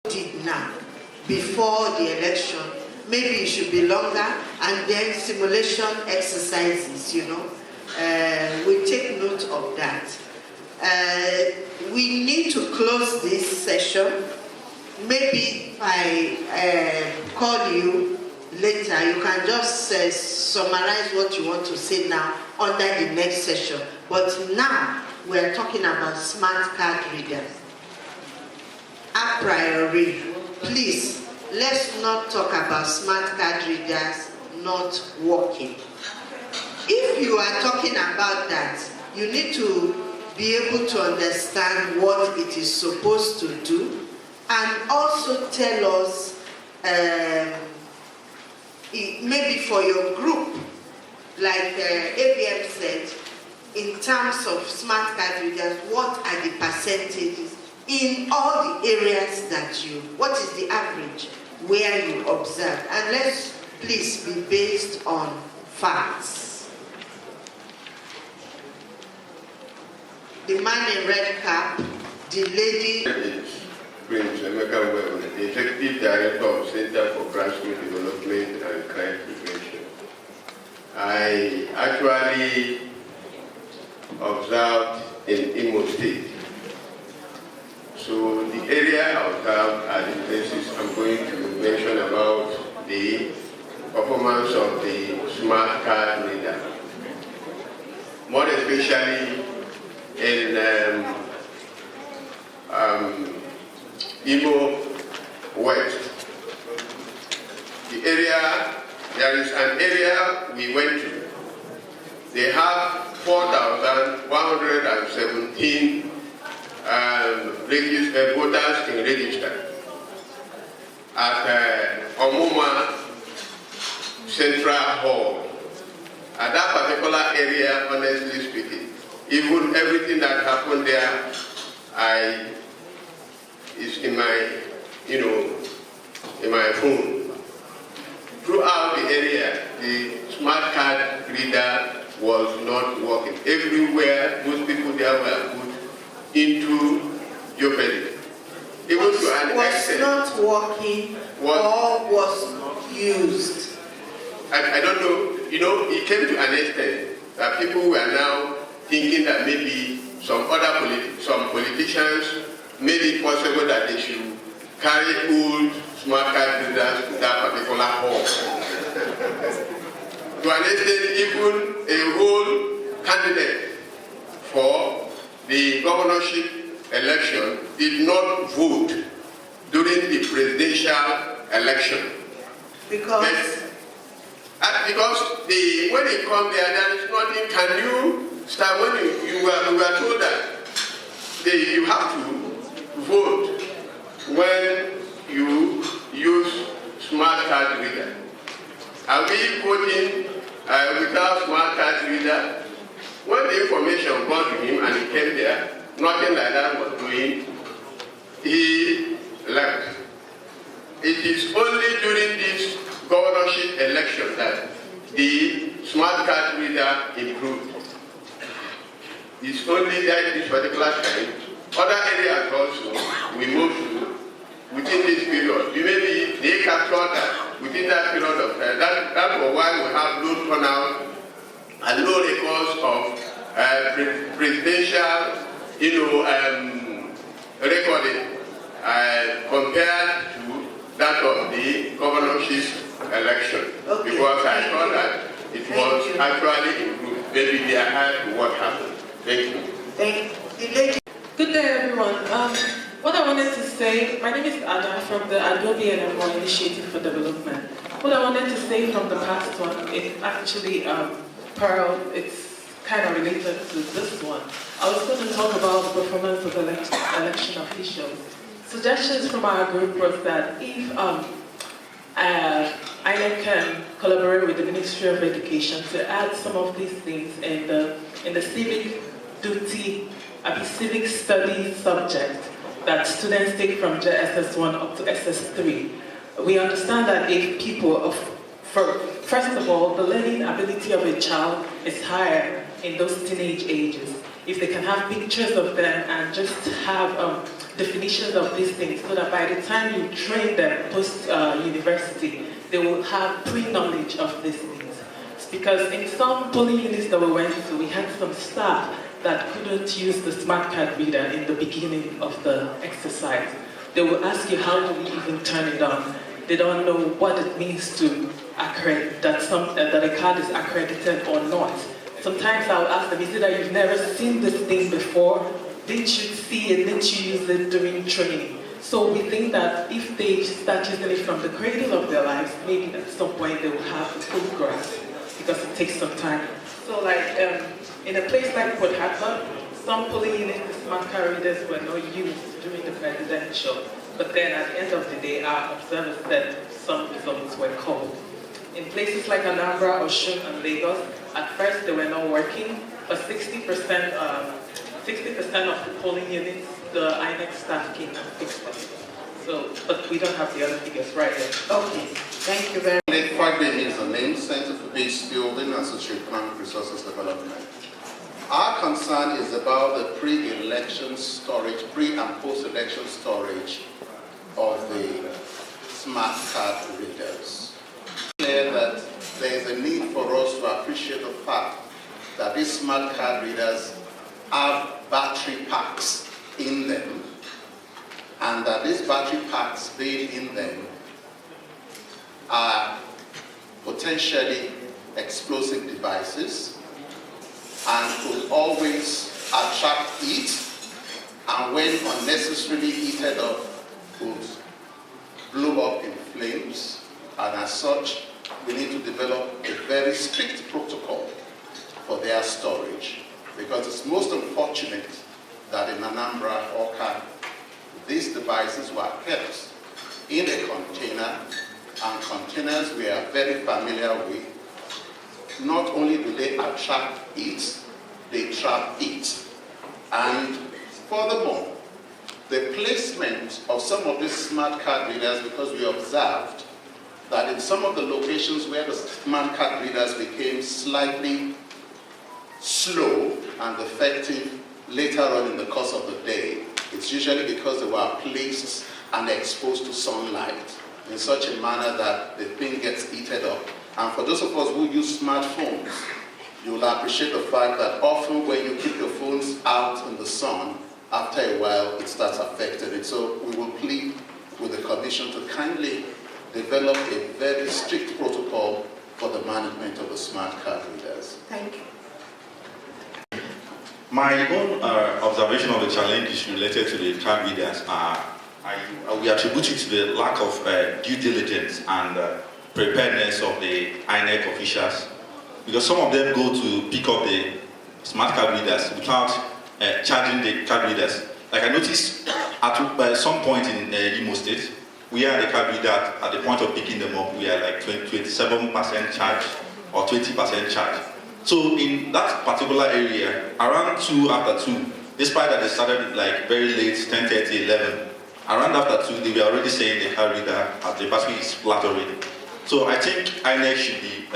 did now, before the election, maybe it should be longer, and then simulation exercises, you know. We take note of that. We need to close this session. Maybe if I call you later, you can just summarize what you want to say now under the next session. But now we're talking about smart card readers. A priori, please, let's not talk about smart card readers not working. If you are talking about that, you need to be able to understand what it is supposed to do, and also tell us, maybe for your group, like ABM said, in terms of smart card readers, what are the percentages in all the areas that what is the average where you observe? And let's please be based on facts. The man in red cap, the lady. Prince Emeka Webu, the Executive Director of Center for Grassroots Development and Crime Prevention. I actually observed in Imo State. So the area I observed are the places I'm going to mention about the performance of the smart card reader. More especially in Imo West. The area, there is an area we went to. They have 4,117 voters in register at Omuma Central Hall. At that particular area, honestly speaking, even everything that happened there, is in my, in my phone. Throughout the area, the smart card reader was not working. Everywhere, most people there were put into jeopardy. Even to an extent. Was not working or was not used? I don't know. It came to an extent that people were now thinking that maybe some politicians made it possible that they should carry old smart card readers to that particular hall. To an extent, even a whole candidate for the governorship election did not vote during the presidential election. Because when you come there is nothing. Can you start when you were told that you have to vote when you use smart card reader? Are we voting without smart card reader? When the information got to him and he came there, nothing like that was doing, he left. It is only during this governorship election that the smart card reader improved. It's only that this particular time. Other areas also we moved to within this period. Maybe they captured that within that period of time. That was why we have low turnout and low records of presidential, recording compared to that of the governorship election. Okay. Because I thought that it was actually improved. Maybe they are hard to what happened. Thank you. Thank you. Good day, everyone. What I wanted to say, my name is Ada from the Adobe and More Initiative for Development. What I wanted to say from the past one is actually Pearl. It's kind of related to this one. I was going to talk about the performance of election officials. Suggestions from our group was that if INEC can collaborate with the Ministry of Education to add some of these things in the civic duty, civic studies subject that students take from JSS1 up to SS3. We understand that if people, first of all, the learning ability of a child is higher in those teenage ages. If they can have pictures of them and just have definitions of these things so that by the time you train them post-university, they will have pre-knowledge of these things. It's because in some polling units that we went to, we had some staff that couldn't use the smart card reader in the beginning of the exercise. They will ask you, how do we even turn it on? They don't know what it means to accredit, that a card is accredited or not. Sometimes I'll ask them, is it that you've never seen this thing before? Didn't you see it? Didn't you use it during training? So we think that if they start using it from the cradle of their lives, maybe at some point they will have the full grasp, because it takes some time. So like, in a place like Port Harcourt, some polling units, the smart card readers were not used during the presidential. But then at the end of the day, our observers said some results were called. In places like Anambra, Osun, and Lagos, at first they were not working, but 60% of the polling units, the INEC staff came and fixed them. So, but we don't have the other figures right here. Okay, thank you very much. INEC 5 is the name, Center for Base Building and Socio-Economic Resources Development. Our concern is about the pre-election storage, pre- and post-election storage of the smart card readers. It's clear that there is a need for us to appreciate the fact that these smart card readers have battery packs in them, and that these battery packs being in them are potentially explosive devices and could always attract heat, and when unnecessarily heated up could blow up in flames, and as such we need to develop a very strict protocol for their storage, because it's most unfortunate that in Anambra, Awka, these devices were kept in a container, and containers we are very familiar with. Not only do they attract heat, they trap heat. And furthermore, the placement of some of these smart card readers, because we observed that in some of the locations where the smart card readers became slightly slow and effective later on in the course of the day, it's usually because they were placed and exposed to sunlight in such a manner that the thing gets heated up. And for those of us who use smartphones, you will appreciate the fact that often when you keep your phones out in the sun, after a while it starts affecting it. So we will plead with the Commission to kindly develop a very strict protocol for the management of the smart card readers. Thank you. My own observation of the challenges related to the card readers we attribute it to the lack of due diligence and preparedness of the INEC officials, because some of them go to pick up the smart card readers without charging the card readers. Like I noticed at some point in Imo State, we had a card reader at the point of picking them up, we are like 27% charge or 20% charge. So in that particular area, around 2 after 2, despite that they started like very late, 10:30, 11, around after 2, they were already saying the card reader as the battery is flat already. So I think INEC should be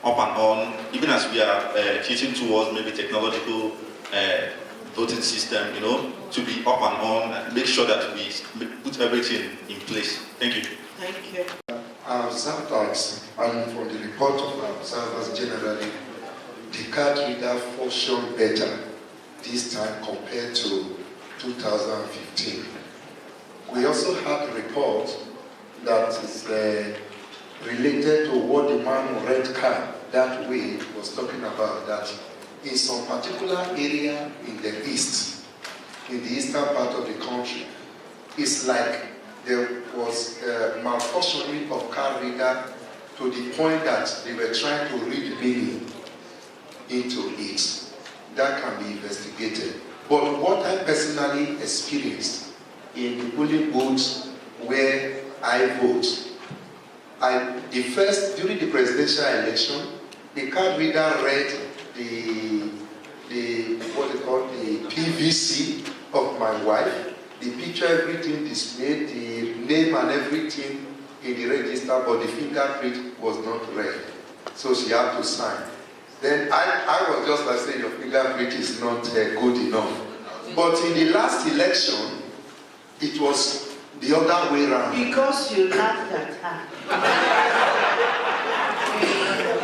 up and on, even as we are teaching towards maybe technological voting system, you know, to be up and on and make sure that we put everything in place. Thank you. Thank you. Our observers, and from the report of our observers generally, the card reader functioned better this time compared to 2015. We also had a report that is related to what the man who read card that way was talking about, that in some particular area in the east, in the eastern part of the country, it's like there was malfunctioning of card reader to the point that they were trying to read meaning into it. That can be investigated. But what I personally experienced in the polling booths where I vote, during the presidential election, the card reader read the PVC of my wife, the picture, everything displayed, the name and everything in the register, but the fingerprint was not read. So she had to sign. Then I was just like saying, your fingerprint is not good enough. But in the last election, It was the other way around. Because you laughed at her.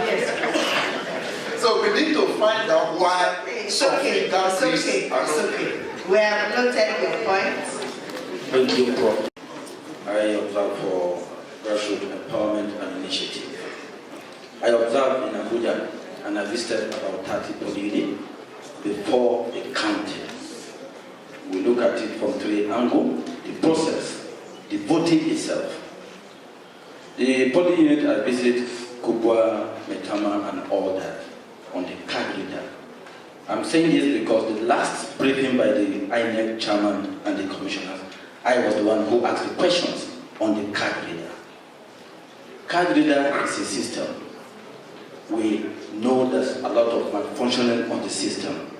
Yes. So we need to find out why It's some okay. fingerprints It's okay. are It's not okay. We have noted your points. Thank you, Prof. I observe for grassroots empowerment and initiative. I observed in Abuja and I visited about 30 polling units before the counting. We look at it from three angles: the process, the voting itself. The polling unit I visited, Kubwa, Metama, and all that, on the card reader. I'm saying this because the last briefing by the INEC chairman and the commissioners, I was the one who asked the questions on the card reader. Card reader is a system. We know there's a lot of malfunctioning on the system.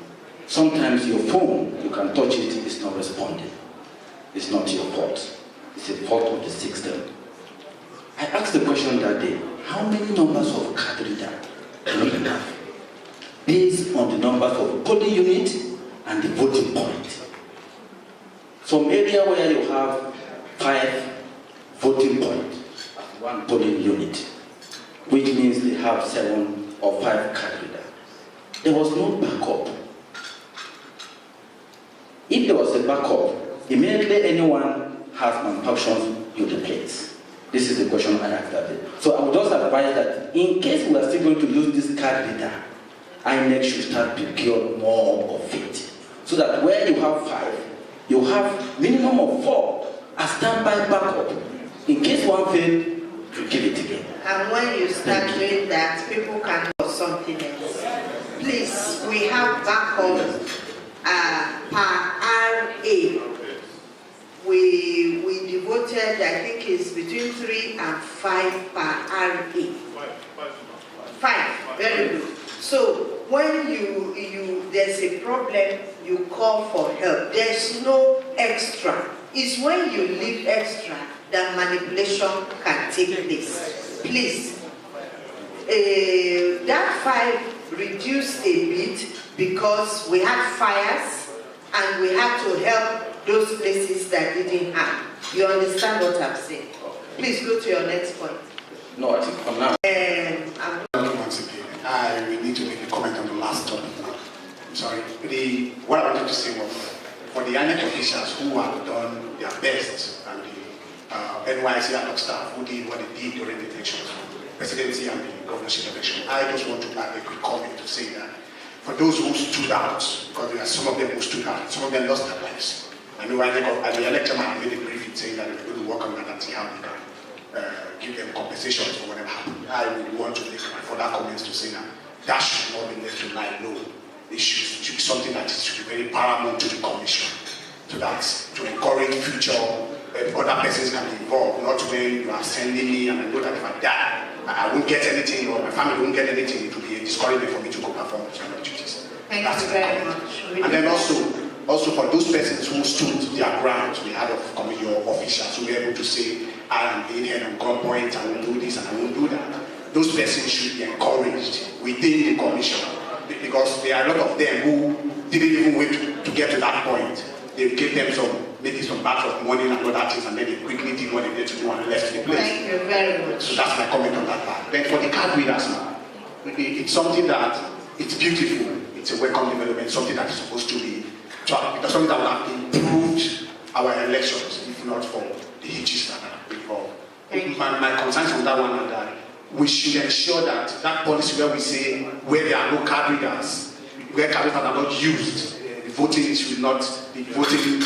Sometimes your phone, you can touch it, it's not responding. It's not your fault. It's a fault of the system. I asked the question that day, how many numbers of card reader do we have? Based on the numbers of polling unit and the voting point. Some area where you have 5 voting points at 1 polling unit, which means they have 7 or 5 card reader. There was no backup. If there was a backup, immediately anyone has malfunctions, you replace. This is the question I asked that day. So I would just advise that in case we are still going to use this card reader, INEC should start procure more of it. So that where you have 5, you have minimum of 4 as standby backup. In case one fails, you give it again. And when you start doing that, people can do something else. Please, we have backup per RA. We devoted, I think it's between 3 and 5 per RA. 5, very good. So when there's a problem, you call for help. There's no extra. It's when you leave extra that manipulation can take place. Please, that 5 reduced a bit because we had fires and we had to help those places that didn't have. You understand what I'm saying? Please go to your next point. No, I think for now. Once again, I will need to make a comment on the last topic now. I'm sorry. What I wanted to say was for the INEC officials who have done their best and the NYC ad hoc staff who did what they did during the elections, presidency and the governorship election, I just want to add a quick comment to say that for those who stood out, because there are some of them who stood out, some of them lost their lives. I know the election man made a briefing saying that they're going to work on that and see how they can give them compensations for whatever happened. I would want to make further comments to say that should not be left to lie low. It should be something that should be very paramount to the commission, so that to encourage future other persons can be involved, not when you are sending me and I know that if I die, I won't get anything or my family won't get anything. It will be a discouragement for me to go perform those kind of duties. Thank you very much. And then also for those persons who stood their ground, we had your officials who were able to say, I am being held on gunpoint, I will do this and I won't do that. Those persons should be encouraged within the commission, because there are a lot of them who didn't even wait to get to that point. They gave them maybe some bags of money and other things, and then they quickly did what they needed to do and left the place. Thank you very much. So that's my comment on that part. Then for the card readers now, it's something that it's beautiful. It's a welcome development, something that is supposed to be because something that would have improved our elections, if not for the hitches that are involved. My concerns on that one are that we should ensure that that policy where we say where there are no card readers, where card readers are not used, the voting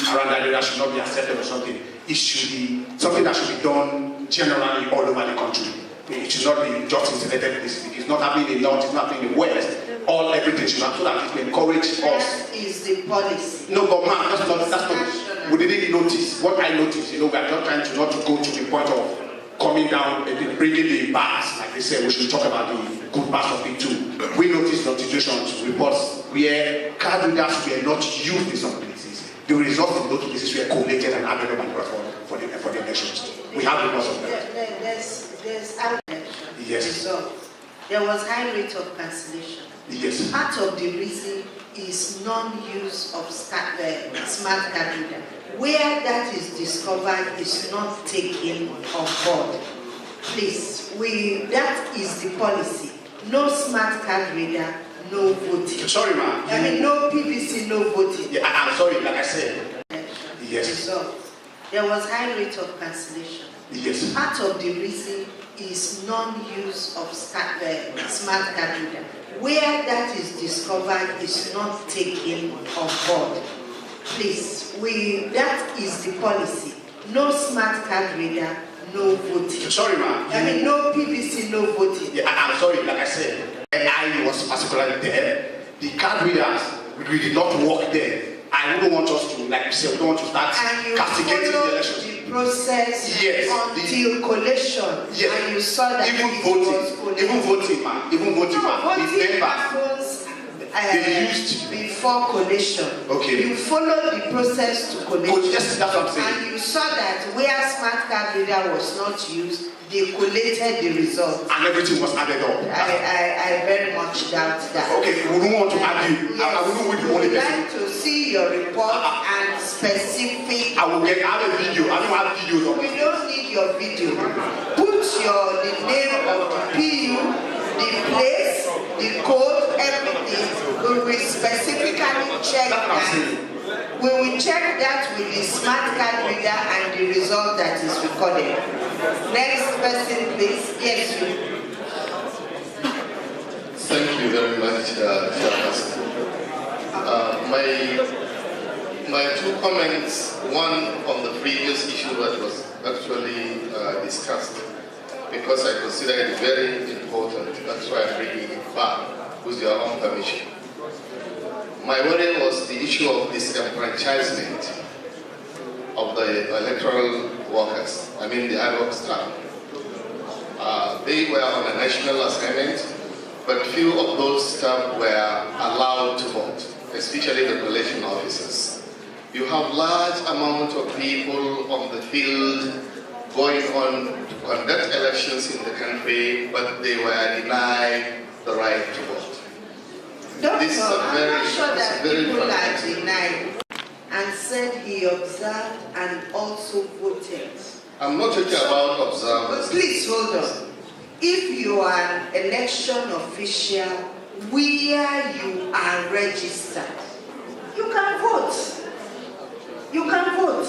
around that area should not be accepted or something. It should be something that should be done generally all over the country. It should not be just in selected places. If it's not happening in the north, it's not happening in the west. Everything should happen so that it will encourage us. That is the policy. No, but man, that's not. We didn't notice. What I noticed, we are just trying to not to go to the point of coming down and bringing the bars. Like they said, we should talk about the good parts of it too. We noticed notifications, reports where card readers were not used in some places. The results in those places were collated and added up and brought for the elections. We have reports of that. There's election. Yes. Result. There was high rate of cancellation. Yes. Part of the reason is non-use of smart card reader. where that is discovered is not taken on board. Please, that is the policy. No smart card reader, no voting. Sorry, ma'am. I mean, no PVC, no voting. Yeah, I'm sorry, like I said. Yes. Result. There was high rate of cancellation. Yes. Part of the reason is non-use of smart card reader. Where that is discovered is not taken on board. Please, that is the policy. No smart card reader, no voting. Sorry, ma'am. I mean, no PVC, no voting. Yeah, I'm sorry, like I said. And I was particularly there. The card readers, we did not work there. I wouldn't want us to, like you said, we don't want to start castigating the elections. The process yes, until collation. Yes. And you saw that even voting, ma'am. Voting happens they used before collation. Okay. You follow the process to collation. Yes, that's what I'm saying. And you saw that where smart card reader was not used, they collated the results. And everything was added up. I very much doubt that. Okay, we don't want to argue. Yes. I wouldn't want the only person. I'd like to see your report and specific. I will get out a video. I don't have videos of We it. don't need your video. Put the name of the PU, the place, the code, everything. We will specifically check that. We will check that with the smart card reader and the result that is recorded. Next person, please. Yes, you. Thank you very much, Chairperson. My two comments, one on the previous issue that was actually discussed, because I consider it very important. That's why I'm bringing it back with your own permission. My worry was the issue of disenfranchisement of the electoral workers, I mean the ad hoc staff. They were on a national assignment, but few of those staff were allowed to vote, especially the collation officers. You have large amount of people on the field going on to conduct elections in the country, but they were denied the right to vote. Doctor, This is I'm not sure that very people are fundamental. denied. And said he observed and also voted. I'm not talking about observers. Please hold on. If you are an election official where you are registered, you can vote. You can vote.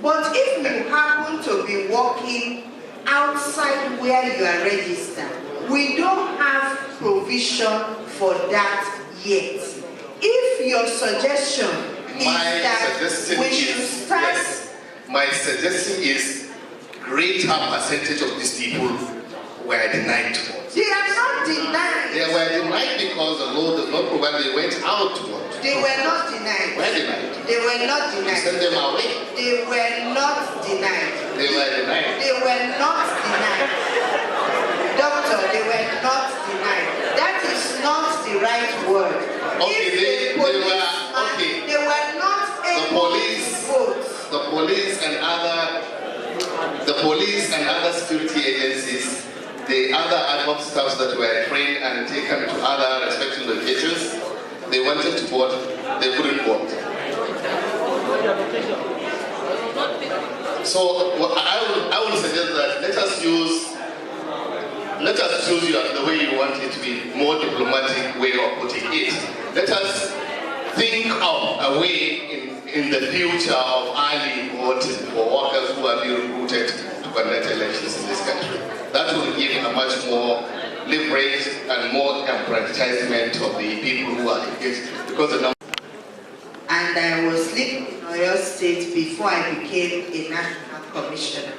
But if you happen to be walking outside where you are registered, we don't have provision for that yet. If your suggestion is that we should start... Yes, my suggestion is greater percentage of these people were denied to vote. They are not denied. They were denied because the law does not provide they went out to vote. They were not denied. Were denied. They were not You denied. sent them away. They were not denied. They were denied. They were not denied. Doctor, they were not denied. That is not the right word. Okay, If they were okay. They were not able to vote. The police and other security agencies, the other ad hoc staffs that were trained and taken to other respective locations, they wanted to vote, they couldn't vote. So I would suggest that let us choose the way you want it to be, more diplomatic way of putting it. Let us think of a way in the future of early voting for workers who are being recruited to conduct elections in this country. That will give a much more leverage and more enfranchisement of the people who are engaged. Because the number. And I was living in Oyo State before I became a national commissioner.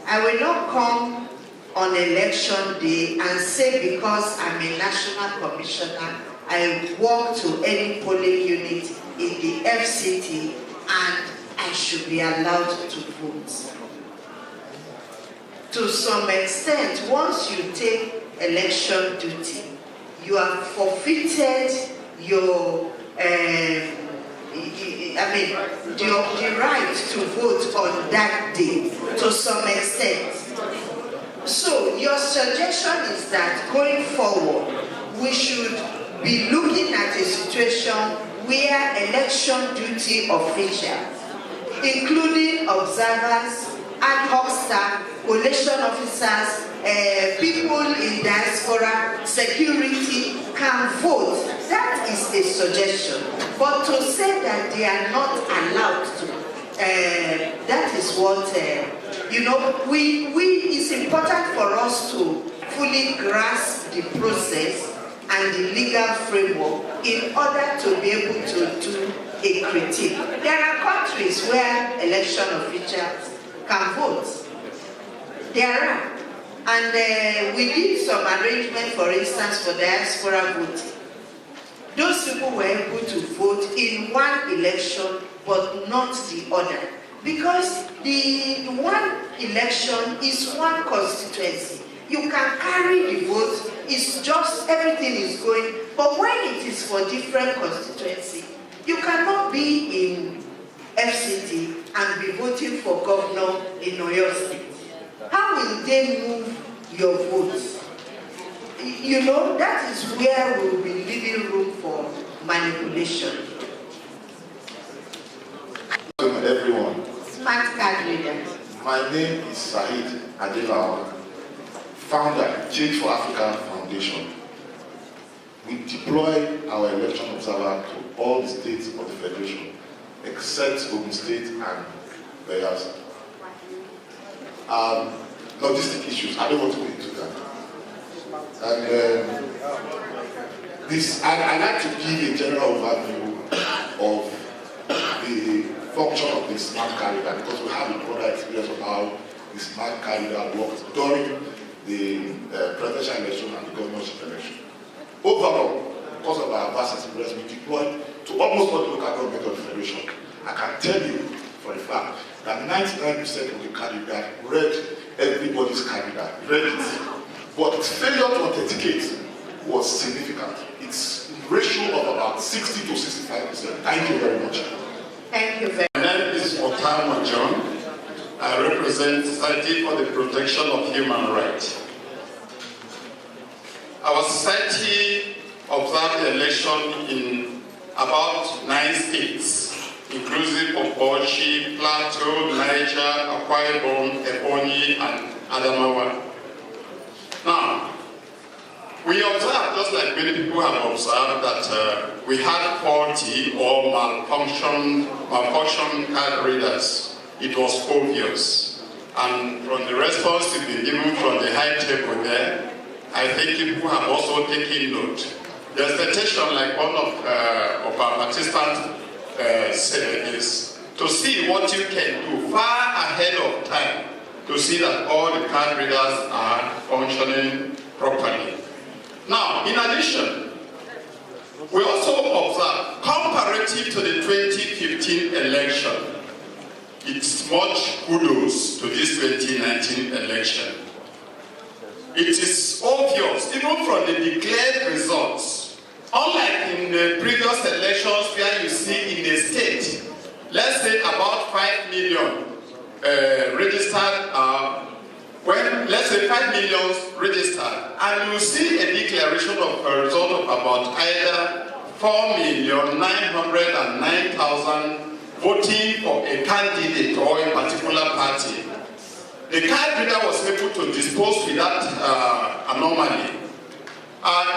I will not come on election day and say because I'm a national commissioner, I walk to any polling unit in the FCT and I should be allowed to vote. To some extent, once you take election duty, you have forfeited your the right to vote on that day to some extent. So your suggestion is that going forward, we should be looking at a situation where election duty officials including observers, ad hoc staff, collation officers, people in diaspora, security can vote. That is a suggestion. But to say that they are not allowed to, that is what, it's important for us to fully grasp the process and the legal framework in order to be able to do a critique. There are countries where election officials can vote. There are. And we did some arrangement, for instance, for diaspora voting. Those people were able to vote in one election, but not the other. Because the one election is one constituency. You can carry the vote, it's just everything is going. But when it is for different constituency, you cannot be in FCT and be voting for governor in Oyo State. How will they move your votes? That is where we will be leaving room for manipulation. Everyone. Smart card readers. My name is Saheed Adelao, founder Change for Africa Foundation. We deploy our election observer to all the states of the Federation, except Ogun State and Bayelsa. Logistic issues, I don't want to go into that. And I'd like to give a general overview of the function of the smart card reader, because we have a broader experience of how the smart card reader works during the presidential election and the governorship election. Overall, because of our vast experience, we deployed to almost all the local government of the Federation. I can tell you for a fact that 99% of the candidate read everybody's candidate, read it. But failure to authenticate was significant. It's a ratio of about 60 to 65%. Thank you very much. Thank you very much. My name is Mortem John. I represent Society for the Protection of Human Rights. Our society observed the election in about 9 states, inclusive of Bauchi, Plateau, Niger, Akwa Ibom, Ebonyi, and Adamawa. Now, we observed, just like many people have observed, that we had faulty or malfunction card readers. It was obvious. And from the response to be given from the high table there, I think people have also taken note. The expectation, like one of our participants said, is to see what you can do far ahead of time to see that all the card readers are functioning properly. Now, in addition, we also observe, comparative to the 2015 election, it's much kudos to this 2019 election. It is obvious, even from the declared results, unlike in the previous elections where you see in a state, let's say about 5 million registered, let's say 5 million registered, and you see a declaration of a result of about either 4,909,000 voting for a candidate or a particular party. The card reader was able to dispose with that anomaly.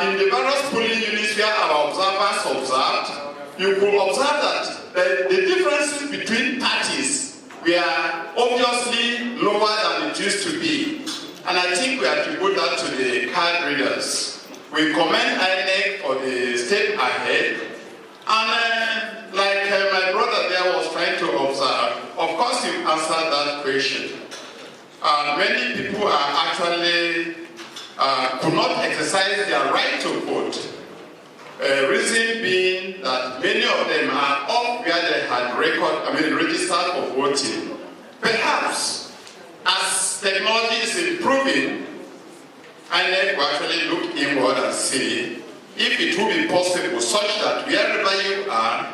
In the various polling units where our observers observed, you could observe that the differences between parties were obviously lower than it used to be. And I think we attribute that to the card readers. We commend INEC for the step ahead. And like my brother there was trying to observe, of course you answered that question. Many people are actually could not exercise their right to vote. Reason being that many of them are off where they had registered for voting. Perhaps as technology is improving, INEC will actually look inward and see if it will be possible such that wherever you are,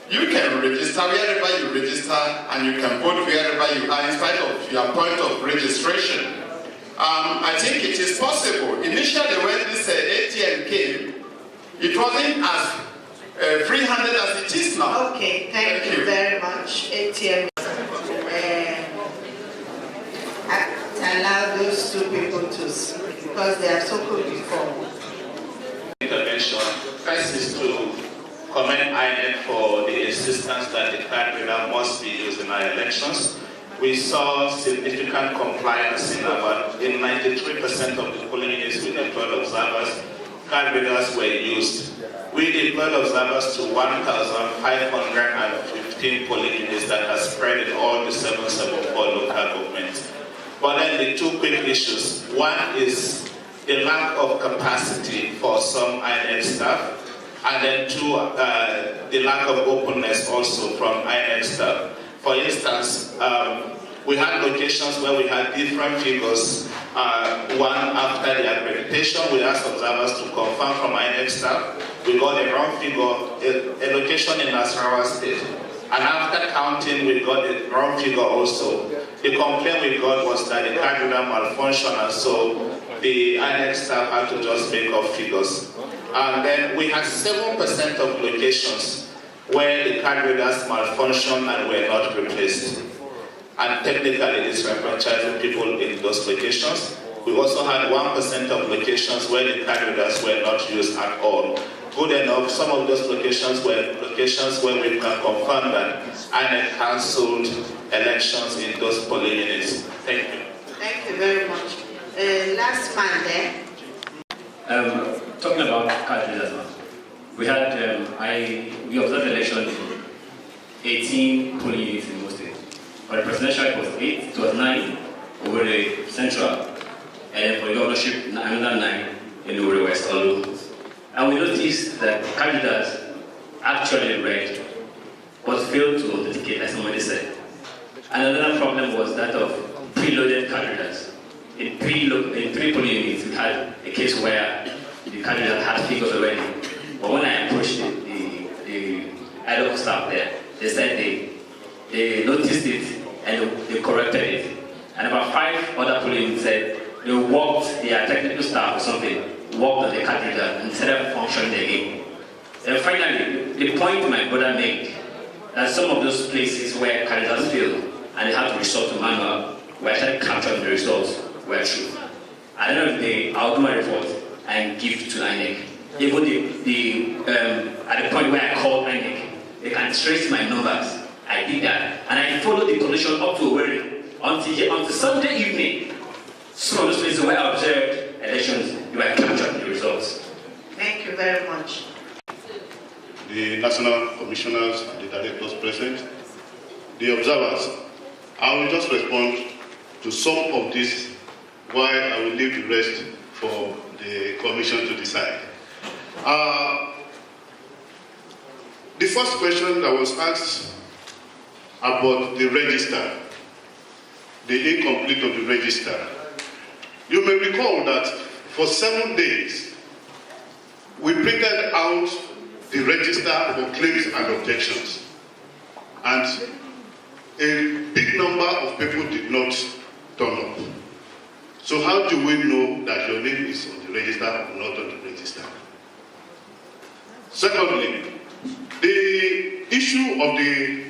you can register wherever you register and you can vote wherever you are in spite of your point of registration. I think it is possible. Initially when this ATM came, it wasn't as free-handed as it is now. Okay, thank you very much, ATM. allow those two people to speak because they have spoken before. Intervention. First is to commend INEC for the insistence that the card reader must be used in our elections. We saw significant compliance in 93% of the polling units we deployed observers. Card readers were used. We deployed observers to 1,515 polling units that are spread in all the 774 local governments. But then the two quick issues. One is the lack of capacity for some INEC staff, and then two, the lack of openness also from INEC staff. For instance, we had locations where we had different figures. One after the accreditation, we asked observers to confirm from INEC staff. We got a wrong figure, a location in Nasarawa State. And after counting, we got a wrong figure also. The complaint we got was that the card reader malfunctioned, and so the INEC staff had to just make up figures. And then we had 7% of locations where the card readers malfunctioned and were not replaced. And technically disenfranchising people in those locations. We also had 1% of locations where the card readers were not used at all. Good enough, some of those locations were locations where we can confirm that INEC cancelled elections in those polling units. Thank you. Thank you very much. Last man there. Talking about card readers now. We had, we observed the election in 18 polling units in most states. For the presidential it was 8, it was 9 over the central, and for the governorship another 9 in the west all. And we noticed that card readers actually read but failed to authenticate, as somebody said. And another problem was that of preloaded card readers. In three polling units, we had a case where the card reader had figures already. But when I approached the ad hoc staff there, they said they noticed it and they corrected it. And about 5 other polling units said they worked, their technical staff or something, worked on the card reader and instead of functioning again. And finally, the point my brother made, that some of those places where card readers failed and they had to resort to manual, were actually capturing the results were true. At the end of the day, I'll do my report and give it to INEC. Even at the point where I called INEC, they can trace my numbers. I did that. And I followed the condition up to Owerri until Sunday evening. Some of those places where I observed elections, they were capturing the results. Thank you very much. The national commissioners and the directors present, the observers, I will just respond to some of this, while I will leave the rest for the commission to decide. The first question that was asked about the register, the incomplete of the register. You may recall that for 7 days, we printed out the register for claims and objections. And a big number of people did not turn up. So how do we know that your name is on the register or not on the register? Secondly, the issue of the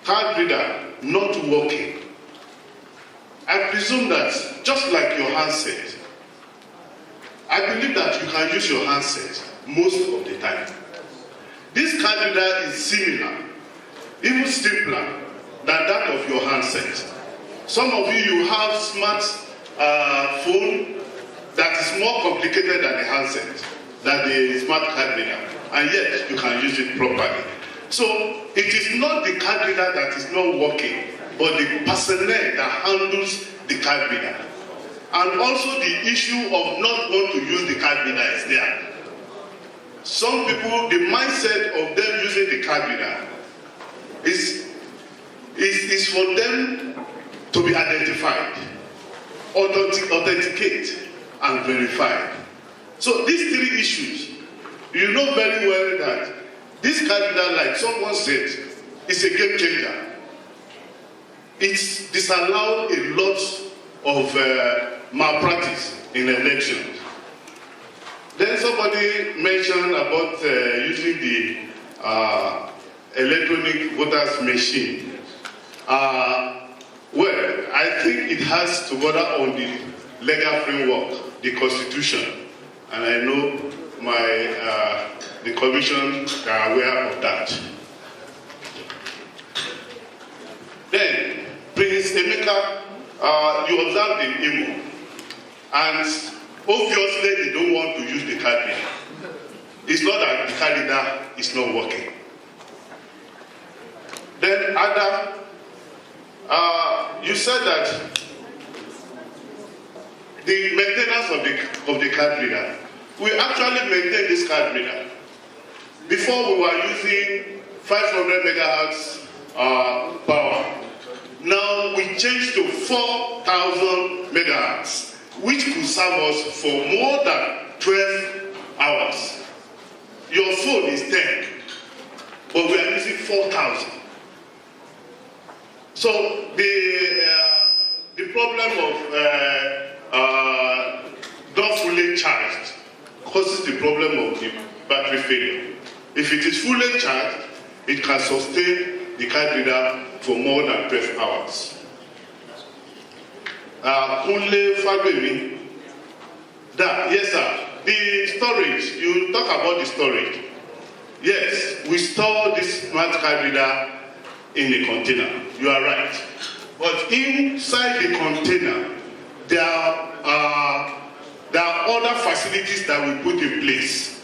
card reader not working. I presume that just like your handset, I believe that you can use your handset most of the time. This card reader is similar, even simpler than that of your handset. Some of you have smart phone that is more complicated than the handset, than the smart card reader, and yet you can use it properly. So it is not the card reader that is not working, but the personnel that handles the card reader. And also the issue of not want to use the card reader is there. Some people, the mindset of them using the card reader is for them to be identified, authenticate, and verified. So these 3 issues, you know very well that this card reader, like someone said, is a game changer. It's disallowed a lot of malpractice in elections. Then somebody mentioned about using the electronic voters machine. Well, I I think it has to border on the legal framework, the Constitution, and I know the Commission are aware of that. Then, Prince Emeka, you observed in Imo, and obviously they don't want to use the card reader. It's not that the card reader is not working. Then, Ada, you said that the maintenance of the card reader. We actually maintain this card reader. Before we were using 500 megahertz power. Now we changed to 4,000 megahertz, which could serve us for more than 12 hours. Your phone is 10, but we are using 4,000. So the problem of not fully charged causes the problem of the battery failure. If it is fully charged, it can sustain the card reader for more than 12 hours. Kunle Fagbemi, yes sir, the storage, you talk about the storage. Yes, we store this smart card reader in a container, you are right. But inside the container, there are other facilities that we put in place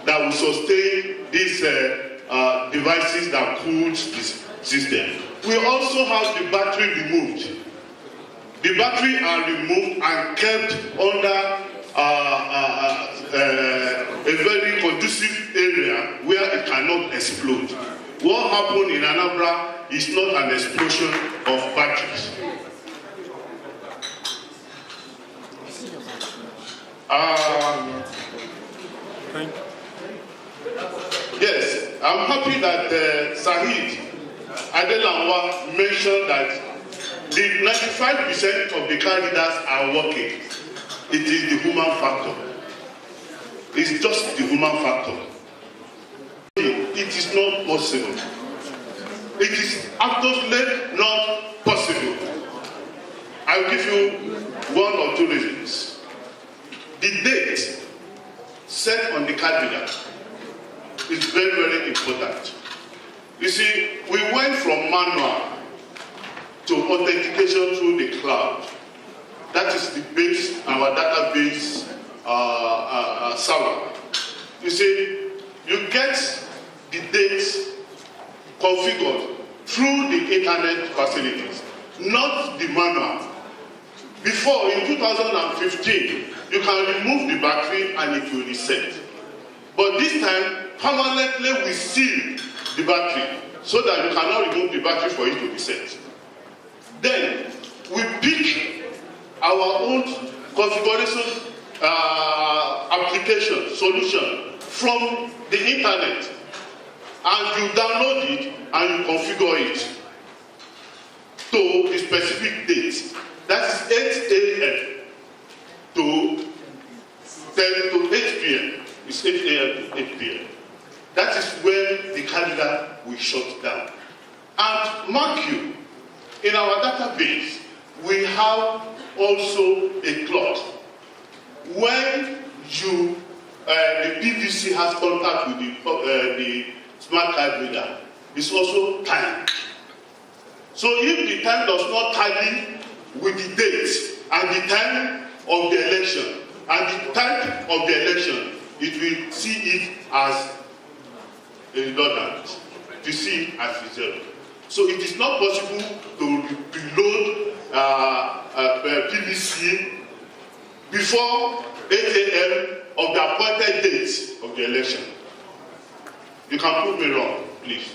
that will sustain these devices that cools this system. We also have the battery removed. The battery are removed and kept under a very conducive area where it cannot explode. What happened in Anambra is not an explosion of batteries. Yes, I'm happy that Sahid Adelanwa mentioned that the 95% of the card readers are working. It is the human factor. It's just the human factor. It is not possible. It is absolutely not possible. I will give you one or two reasons. The date set on the card reader is very, very important. You see, we went from manual to authentication through the cloud. That is the base, our database server. You see, you get the dates configured through the internet facilities, not the manual. Before, in 2015, you can remove the battery and it will reset. But this time, permanently we seal the battery so that you cannot remove the battery for it to reset. Then, we pick our own configuration application, solution from the internet, and you download it and you configure it to the specific date. That is 8 a.m. to 8 p.m. It's 8 a.m. to 8 p.m. That is when the calendar will shut down. And mark you, in our database, we have also a clock. When the PVC has contact with the smart card reader, it's also timed. So if the time does not tally with the date and the time of the election and the time of the election, it will see it as redundant, to see it as reserved. So it is not possible to reload PVC before 8 a.m. of the appointed date of the election. You can prove me wrong, please.